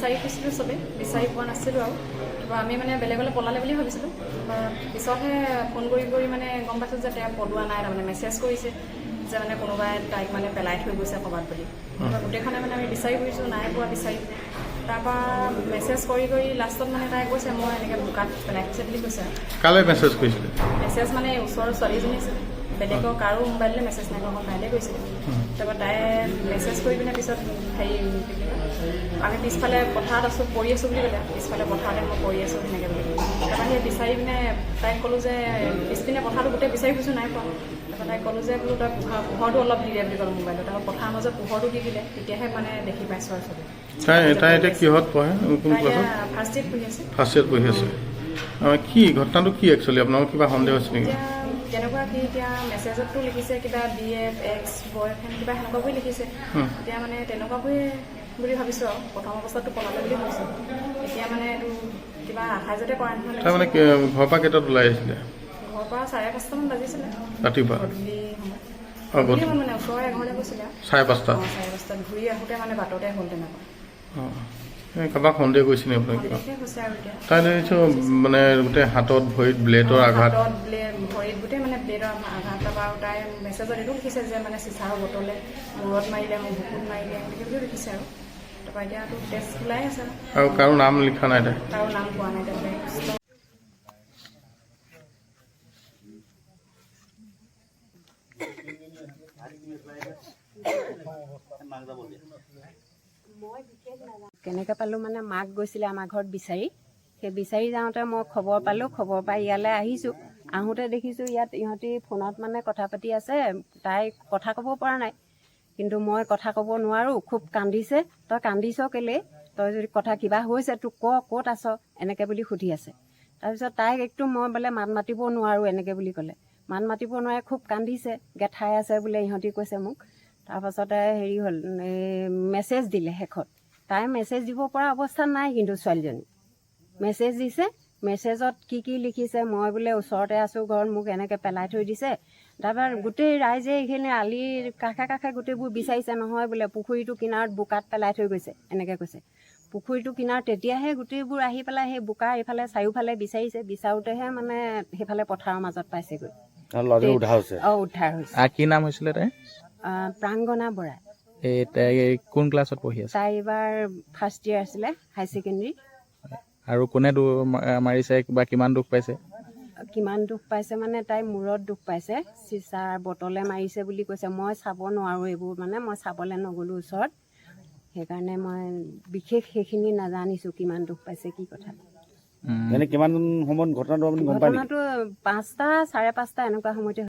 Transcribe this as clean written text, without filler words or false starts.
বিচাৰি ফুৰিছিলোঁ চবেই, বিচাৰি পোৱা নাছিলোঁ আৰু আমি মানে বেলেগলৈ পলালে বুলি ভাবিছিলোঁ। পিছতহে ফোন কৰি মানে গম পাইছোঁ যে তেওঁ পলোৱা নাই, তাৰমানে মেছেজ কৰিছে যে মানে কোনোবাই তাইক মানে পেলাই থৈ গৈছে ক'ৰবাত বুলি। গোটেইখনে মানে আমি বিচাৰি ফুৰিছোঁ, নাই পোৱা বিচাৰি। তাৰপৰা মেছেজ কৰি লাষ্টত মানে তাই কৈছে মই এনেকৈ বোকাত পেলাই থৈছে বুলি কৈছে। কালৈ মেছেজ কৰিছিলে? মেছেজ মানে ওচৰৰ ছোৱালীজনী আছিলে, বেলেগৰ কাৰো মোবাইললৈ মেছেজ নাই কৰা, মই তাইলৈ গৈছিলে। তাৰপৰা তাই মেছেজ কৰি পিনে পিছত হেৰি আমি পিছফালে পথাৰত আছোঁ, পৰি আছোঁ বুলি ক'লে, পিছফালে পথাৰতে মই পৰি আছোঁ সেনেকৈ বুলি। তাৰপৰা সেই বিচাৰি পিনে তাইক ক'লোঁ যে পিছপিনে পথাৰটো গোটেই বিচাৰি ফুৰিছোঁ, নাই পোৱা। তাৰপৰা তাইক ক'লোঁ যে বোলো তই পোহৰটো অলপ দি দে বুলি ক'লোঁ মোবাইলত। তাৰপৰা পথাৰৰ মাজত পোহৰটো দি দিলে, তেতিয়াহে মানে দেখি পাইছোঁ আৰু চবেই। তাই এতিয়া কিহত পঢ়ে? কোন ক্লাছত? ফাৰ্ষ্ট ইয়েৰত পঢ়ি আছে। ফাৰ্ষ্ট ইয়েৰত পঢ়ি আছে। কি ঘটনাটো কি একচুৱেলি আপোনাৰ কিবা সন্দেহ হৈছে নেকি? তেনেকুৱা কি এতিয়া মেছেজতো লিখিছে কিবা BF এক্স বয়ফ্ৰেণ্ড কিবা সেনেকুৱা বুলি লিখিছে। এতিয়া মানে তেনেকুৱাবোৰে বুলি ভাবিছোঁ আৰু প্ৰথম অৱস্থাতটো পলালে বুলি ভাবিছোঁ। এতিয়া মানে এইটো কিবা আশাজতে কৰা নিচিনা লাগিছে। তাৰমানে ঘৰৰ পৰা কেইটাত ওলাই আহিছিলে? ঘৰৰ পৰা 5:30মান বাজিছিলে ৰাতিপুৱা। গধূলি সময়ত মানে ওচৰৰে এঘৰলৈ গৈছিলে। 5:30? 5:30 ঘূৰি আহোঁতে মানে বাটতে হ'ল তেনেকুৱা। কাৰোবাক সন্দেহ কৰিছিলে আপোনাক? তাই দেখিছোঁ মানে গোটেই হাতত ভৰিত ব্লেডৰ আঘাত। ভৰিত গোটেই মানে ব্লেডৰ আঘাত। তাৰপৰা তাই মেছেজত এইটো লিখিছে যে মানে চিচাৰৰ বটলে মূৰত মাৰিলে, মোৰ বুকুত মাৰিলে, এনেকৈ বুলিও লিখিছে আৰু। তাৰপৰা এতিয়াতো টেষ্ট ওলাই আছে আৰু কাৰো নাম লিখা নাই তাই? কাৰো নাম পোৱা নাই তেনেকৈ। কেনেকৈ পালোঁ মানে মাক গৈছিলে আমাৰ ঘৰত বিচাৰি, সেই বিচাৰি যাওঁতে মই খবৰ পালোঁ, খবৰ পাই ইয়ালৈ আহিছোঁ। আহোঁতে দেখিছোঁ ইয়াত ইহঁতি ফোনত মানে কথা পাতি আছে, তাই কথা ক'ব পৰা নাই। কিন্তু মই কথা ক'ব নোৱাৰোঁ, খুব কান্দিছে। তই কান্দিছ কেলৈ? তই যদি কথা কিবা হৈছে তোক ক'ত আছ? এনেকৈ বুলি সুধি আছে। তাৰপিছত তাইক একদম মই বোলে মাত মাতিব নোৱাৰোঁ এনেকৈ বুলি ক'লে। মাত মাতিব নোৱাৰে, খুব কান্দিছে, গেঠাই আছে বোলে ইহঁতি কৈছে মোক। তাৰপাছতে হেৰি হ'ল, মেছেজ দিলে শেষত। তাই মেছেজ দিব পৰা অৱস্থাত নাই কিন্তু ছোৱালীজনী। মেছেজ দিছে, মেছেজত কি লিখিছে, মই বোলে ওচৰতে আছোঁ ঘৰত, মোক এনেকৈ পেলাই থৈ দিছে। তাৰপৰা গোটেই ৰাইজে এইখিনি আলিৰ কাষে গোটেইবোৰ বিচাৰিছে, নহয় বোলে পুখুৰীটো কিনাৰত বোকাত পেলাই থৈ গৈছে, এনেকৈ কৈছে। পুখুৰীটো কিনাৰত তেতিয়াহে গোটেইবোৰ আহি পেলাই সেই বোকা এইফালে চাৰিওফালে বিচাৰিছে, বিচাৰোঁতেহে মানে সেইফালে পথাৰৰ মাজত পাইছেগৈ। উদ্ধাৰ হৈছে। কি নাম হৈছিলে তাই? প্ৰাংগনা বৰা। তাই কোন ক্লাছত পঢ়ি আছে? তাই এইবাৰ ফাৰ্ষ্ট ইয়েৰ আছিলে, হাই ছেকেণ্ডেৰী। আৰু কোনে মাৰিছে বা কিমান দুখ পাইছে? কিমান দুখ পাইছে মানে তাই মূৰত দুখ পাইছে, চিচাৰ বটলে মাৰিছে বুলি কৈছে। মই চাব নোৱাৰোঁ এইবোৰ, মানে মই চাবলৈ নগ'লোঁ ওচৰত, সেইকাৰণে মই বিশেষ সেইখিনি নাজানিছোঁ কিমান দুখ পাইছে কি কথা। কিমান সময়ত ঘটনাটো 5টা 5:30 এনেকুৱা সময়তে